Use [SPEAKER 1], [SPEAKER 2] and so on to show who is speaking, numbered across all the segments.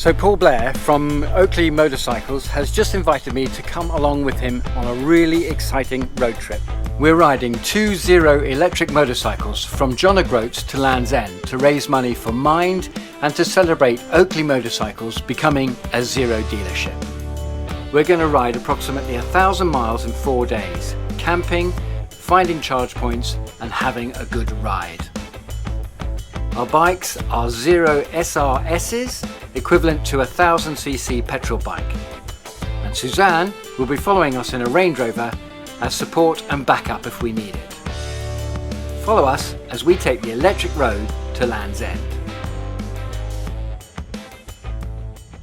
[SPEAKER 1] So Paul Blair from Oakley Motorcycles has just invited me to come along with him on a really exciting road trip. We're riding 2 zero electric motorcycles from John Groats to Land's End to raise money for Mind and to celebrate Oakley Motorcycles becoming a zero dealership. We're going to ride approximately 1,000 miles in 4 days, camping, finding charge points and having a good ride. Our bikes are Zero SRSs, equivalent to a 1000cc petrol bike. And Suzanne will be following us in a Range Rover as support and backup if we need it. Follow us as we take the electric road to Land's End.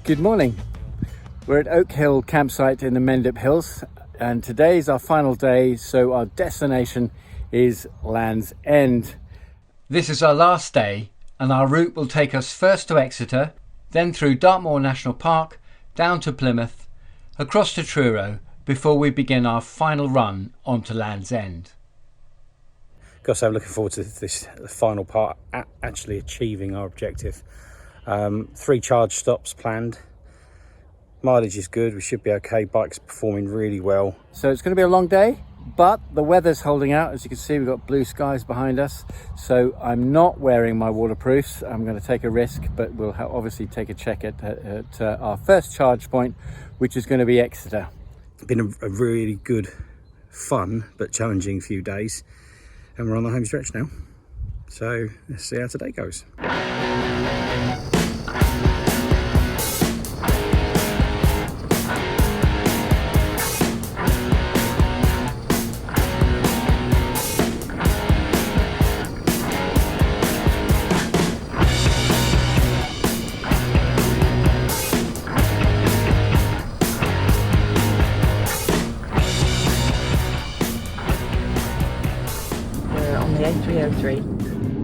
[SPEAKER 1] Good morning. We're at Oak Hill campsite in the Mendip Hills, and today is our final day, so our destination is Land's End. This is our last day, and our route will take us first to Exeter, then through Dartmoor National Park, down to Plymouth, across to Truro, before we begin our final run onto Land's End.
[SPEAKER 2] Gosh, I'm looking forward to this final part, actually achieving our objective. 3 charge stops planned. Mileage is good, we should be okay, bike's performing really well.
[SPEAKER 1] So it's going to be a long day, but the weather's holding out. As you can see, we've got blue skies behind us, so I'm not wearing my waterproofs. I'm going to take a risk, but we'll obviously take a check at our first charge point, which is going to be Exeter.
[SPEAKER 2] It's been a really good, fun but challenging few days, and we're on the home stretch now, so let's see how today goes.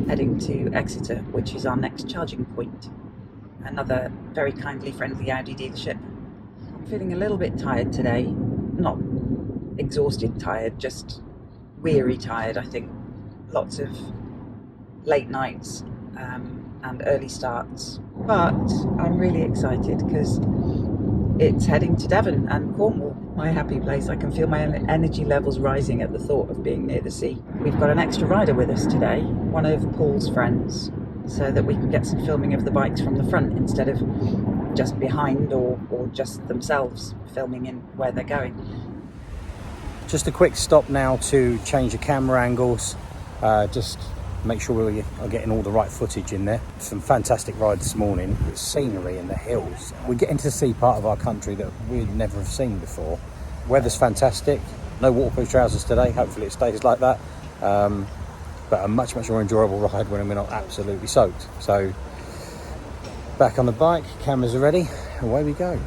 [SPEAKER 3] Heading to Exeter, which is our next charging point. Another very kindly friendly Audi dealership. I'm feeling a little bit tired today, not exhausted tired, just weary tired. I think lots of late nights and early starts, but I'm really excited because it's heading to Devon and Cornwall, my happy place. I can feel my energy levels rising at the thought of being near the sea. We've got an extra rider with us today, one of Paul's friends, so that we can get some filming of the bikes from the front instead of just behind or just themselves filming in where they're going.
[SPEAKER 2] Just a quick stop now to change the camera angles, just make sure we are getting all the right footage in there. Some fantastic rides this morning, the scenery and the hills. We're getting to see part of our country that we'd never have seen before. Weather's fantastic, no waterproof trousers today, hopefully it stays like that. But a much more enjoyable ride when we're not absolutely soaked. So back on the bike, cameras are ready, away we go.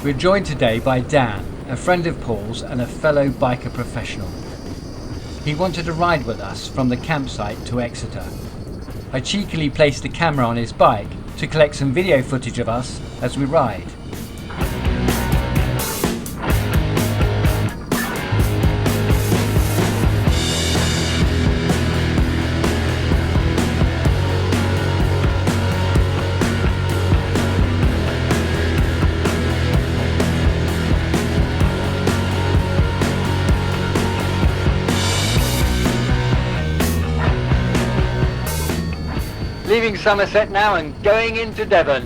[SPEAKER 1] We're joined today by Dan, a friend of Paul's and a fellow biker professional. He wanted to ride with us from the campsite to Exeter. I cheekily placed the camera on his bike to collect some video footage of us as we ride. Leaving Somerset now and going into Devon.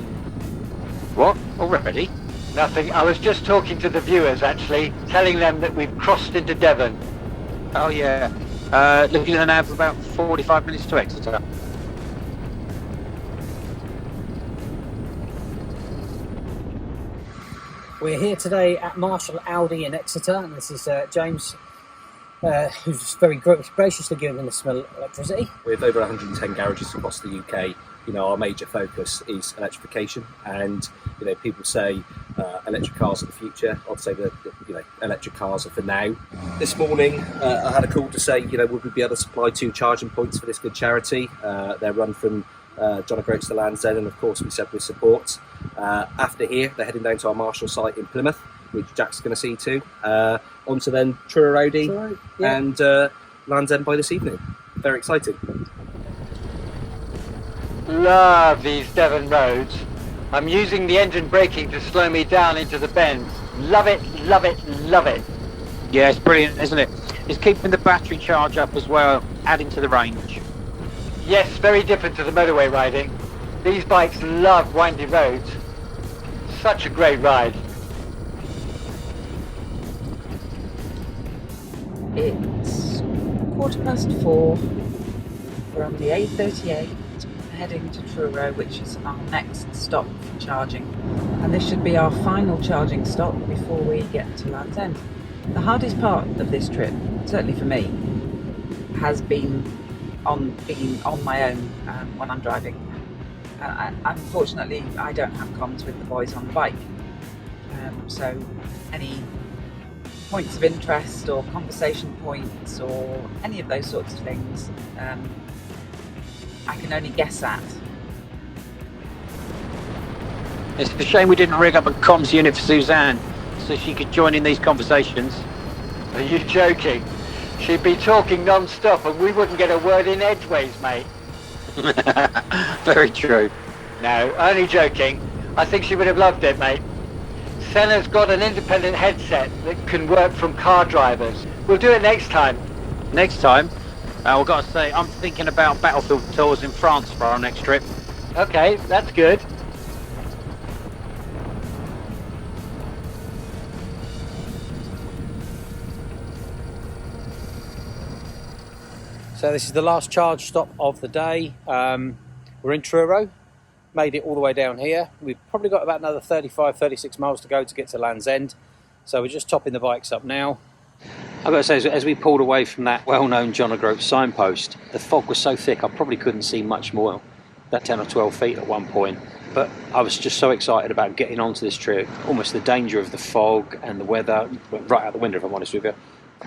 [SPEAKER 4] What? Already?
[SPEAKER 1] Nothing, I was just talking to the viewers actually, telling them that we've crossed into Devon.
[SPEAKER 4] Oh yeah. Looking at an hour for about 45 minutes to Exeter.
[SPEAKER 5] We're here today at Marshall Audi in Exeter, and this is James, who's very graciously given us some electricity.
[SPEAKER 6] With over 110 garages across the UK, our major focus is electrification, and people say electric cars are the future. I'd say that electric cars are for now. This morning I had a call to say would we be able to supply 2 charging points for this good charity. They're run from John Groats to Land's End, and of course we said with support. After here they're heading down to our Marshall site in Plymouth, which Jack's going to see too. On to then Truro Audi and Land's End by this evening. Very excited.
[SPEAKER 1] Love these Devon roads. I'm using the engine braking to slow me down into the bends. Love it, love it, love it.
[SPEAKER 4] Yeah, it's brilliant, isn't it? It's keeping the battery charge up as well, adding to the range.
[SPEAKER 1] Yes, very different to the motorway riding. These bikes love windy roads. Such a great ride.
[SPEAKER 3] It's 4:15 from the A38 heading to Truro, which is our next stop for charging. And this should be our final charging stop before we get to Land's End. The hardest part of this trip, certainly for me, has been being on my own when I'm driving. Unfortunately, I don't have comms with the boys on the bike. So any points of interest or conversation points or any of those sorts of things, I can only guess at.
[SPEAKER 4] It's a shame we didn't rig up a comms unit for Suzanne so she could join in these conversations.
[SPEAKER 1] Are you joking? She'd be talking non-stop and we wouldn't get a word in edgeways, mate.
[SPEAKER 4] Very true.
[SPEAKER 1] No, only joking. I think she would have loved it, mate. Senna's got an independent headset that can work from car drivers. We'll do it next time.
[SPEAKER 4] Next time, I've got to say, I'm thinking about battlefield tours in France for our next trip.
[SPEAKER 1] Okay, that's good.
[SPEAKER 2] So this is the last charge stop of the day. We're in Truro, made it all the way down here. We've probably got about another 35, 36 miles to go to get to Land's End. So we're just topping the bikes up now. I've got to say, as we pulled away from that well-known John Groats signpost, the fog was so thick I probably couldn't see much more, that 10 or 12 feet at one point. But I was just so excited about getting onto this trip. Almost the danger of the fog and the weather went right out the window, if I'm honest with you.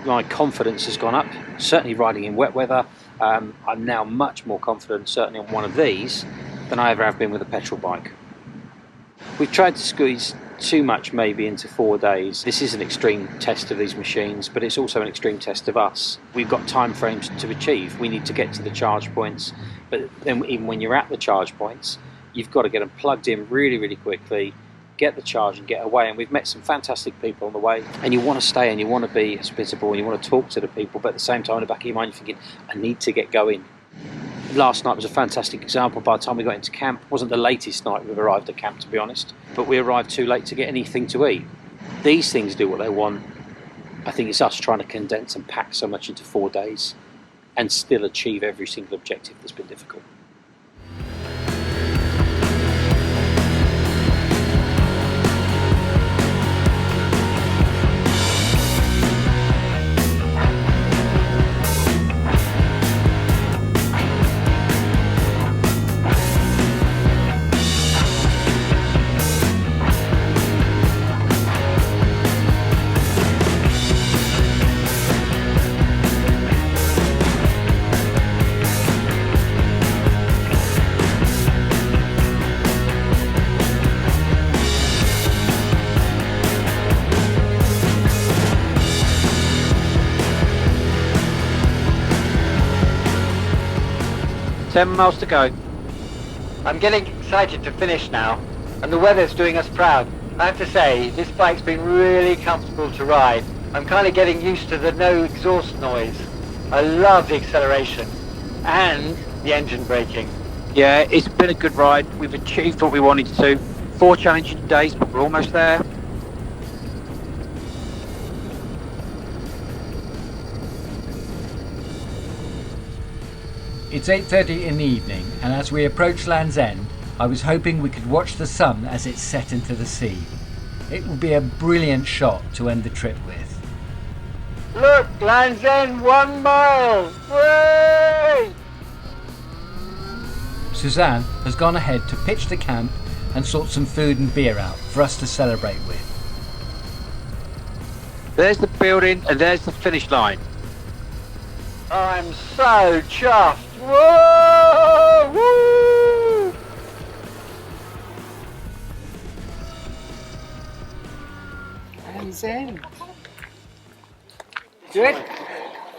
[SPEAKER 2] My confidence has gone up, certainly riding in wet weather. I'm now much more confident, certainly on one of these, than I ever have been with a petrol bike. We've tried to squeeze too much maybe into 4 days. This is an extreme test of these machines, but it's also an extreme test of us. We've got time frames to achieve. We need to get to the charge points, but then even when you're at the charge points, you've got to get them plugged in really, really quickly, get the charge and get away. And we've met some fantastic people on the way, and you want to stay and you want to be hospitable and you want to talk to the people, but at the same time in the back of your mind you're thinking, I need to get going. Last night was a fantastic example. By the time we got into camp, it wasn't the latest night we've arrived at camp, to be honest, but we arrived too late to get anything to eat. These things do what they want. I think it's us trying to condense and pack so much into 4 days and still achieve every single objective that's been difficult.
[SPEAKER 4] Ten miles to go.
[SPEAKER 1] I'm getting excited to finish now, and the weather's doing us proud. I have to say, this bike's been really comfortable to ride. I'm kind of getting used to the no exhaust noise. I love the acceleration and the engine braking.
[SPEAKER 4] Yeah, it's been a good ride. We've achieved what we wanted to. 4 challenging days, but we're almost there.
[SPEAKER 1] It's 8:30 in the evening, and as we approach Land's End, I was hoping we could watch the sun as it set into the sea. It would be a brilliant shot to end the trip with. Look, Land's End, 1 mile! Way! Suzanne has gone ahead to pitch the camp and sort some food and beer out for us to celebrate with.
[SPEAKER 4] There's the building and there's the finish line.
[SPEAKER 1] I'm so chuffed! Whoa! Woo!
[SPEAKER 3] And
[SPEAKER 1] Land's End. Do it?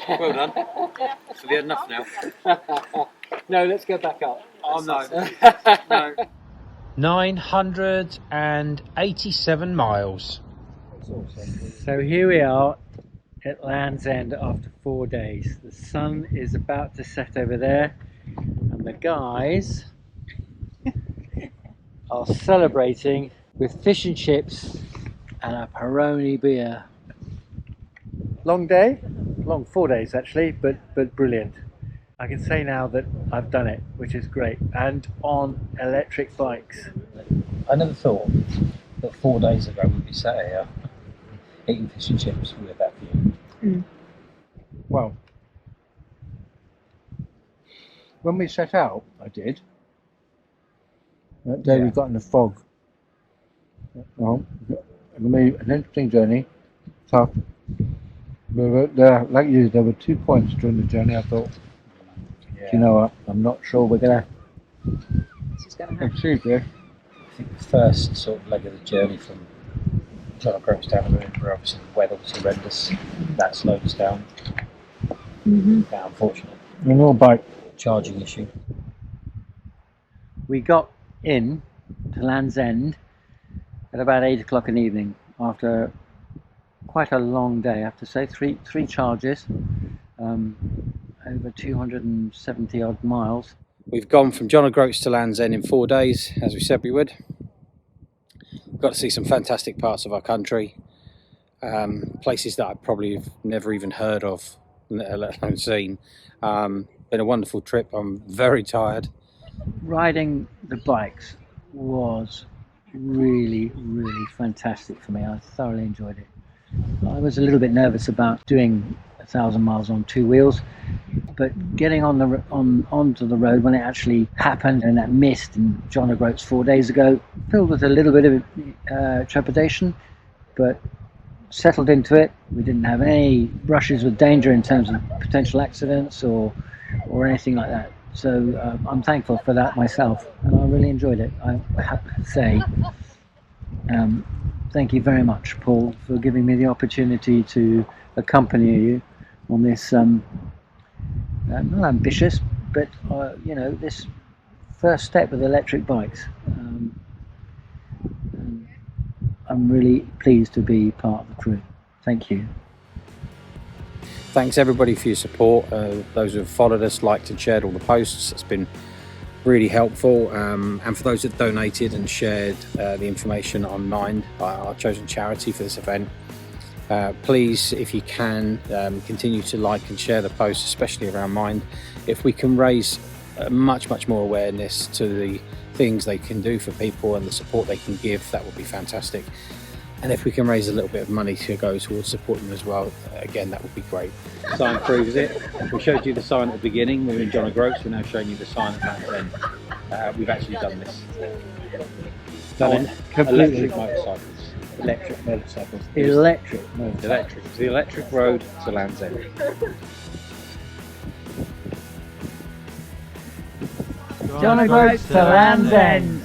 [SPEAKER 4] Well done. So we had enough now.
[SPEAKER 1] No, let's go back up.
[SPEAKER 4] Oh no. No.
[SPEAKER 2] 987 miles.
[SPEAKER 1] So here we are at Land's End after 4 days. The sun is about to set over there, and the guys are celebrating with fish and chips and a Peroni beer. Long day? Long 4 days actually, but brilliant. I can say now that I've done it, which is great, and on electric bikes.
[SPEAKER 2] I never thought that 4 days ago we'd be sat here eating fish and chips with that view.
[SPEAKER 1] Well, when we set out, I did. That day we got in the fog. Well, it made an interesting journey, tough. But there, like you, there were 2 points during the journey I thought, do you know what, I'm not sure we're going to achieve this.
[SPEAKER 2] I think the first sort of leg of the journey from Groats down the road, where obviously the weather was horrendous, that slowed us down. Yeah, unfortunate.
[SPEAKER 1] An all bike.
[SPEAKER 2] Charging issue.
[SPEAKER 1] We got in to Land's End at about 8 o'clock in the evening after quite a long day, I have to say. Three charges, over 270 odd miles.
[SPEAKER 2] We've gone from John Groats to Land's End in 4 days, as we said we would. Got to see some fantastic parts of our country, places that I probably have never even heard of, let alone seen. Been a wonderful trip. I'm very tired.
[SPEAKER 1] Riding the bikes was really fantastic for me. I thoroughly enjoyed it. I was a little bit nervous about doing 1,000 miles on 2 wheels, but getting onto the road when it actually happened, and that mist in John Groats 4 days ago, filled with a little bit of trepidation, but settled into it. We didn't have any brushes with danger in terms of potential accidents or anything like that. So I'm thankful for that myself, and I really enjoyed it. I have to say, thank you very much, Paul, for giving me the opportunity to accompany you on this not ambitious, but this first step with electric bikes. I'm really pleased to be part of the crew. Thank you.
[SPEAKER 2] Thanks everybody for your support. Those who have followed us, liked and shared all the posts. It's been really helpful. And for those that donated and shared the information on Mind, our chosen charity for this event, please, if you can, continue to like and share the posts, especially around Mind. If we can raise much more awareness to the things they can do for people and the support they can give, that would be fantastic. And if we can raise a little bit of money to go towards supporting them as well, again, that would be great.
[SPEAKER 7] Sign proves it. We showed you the sign at the beginning when we were in John Groats. We're now showing you the sign at Land's End. We've actually done this.
[SPEAKER 1] Done it completely.
[SPEAKER 7] Electric motorcycles.
[SPEAKER 1] Electric motorcycles. Electric motorcycles.
[SPEAKER 7] Electric. The electric road to Land's End.
[SPEAKER 1] John Groats to Land's End.